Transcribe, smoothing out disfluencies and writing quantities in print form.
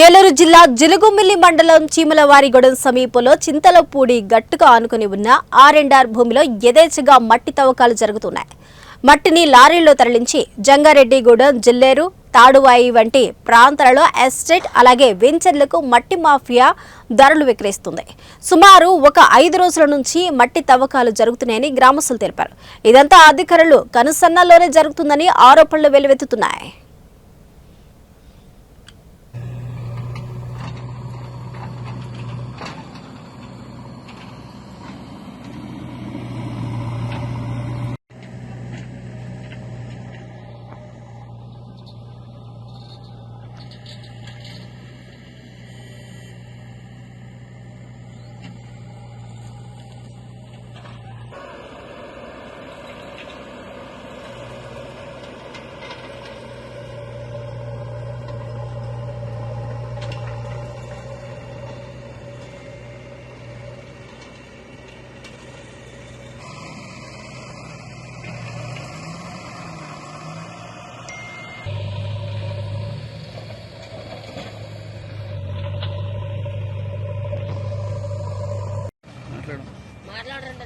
ఏలూరు జిల్లా జిలుగుమిల్లి మండలం చీమలవారిగూడెం సమీపంలో చింతలపూడి గట్టుకు ఆనుకుని ఉన్న ఆర్&ఆర్ భూమిలో యథేచ్ఛగా మట్టి తవ్వకాలు జరుగుతున్నాయి. మట్టిని లారీల్లో తరలించి జంగారెడ్డిగూడెం, జిల్లేరు, తాడువాయి వంటి ప్రాంతాలలో ఎస్టేట్ అలాగే వెంచర్లకు మట్టి మాఫియా ధరలు విక్రయిస్తుంది. సుమారు 5 రోజుల నుంచి మట్టి తవ్వకాలు జరుగుతున్నాయని గ్రామస్తులు తెలిపారు. ఇదంతా అధికారులు కనుసన్నల్లోనే జరుగుతుందని ఆరోపణలు వెల్లువెత్తుతున్నాయి. మాట్లాడండి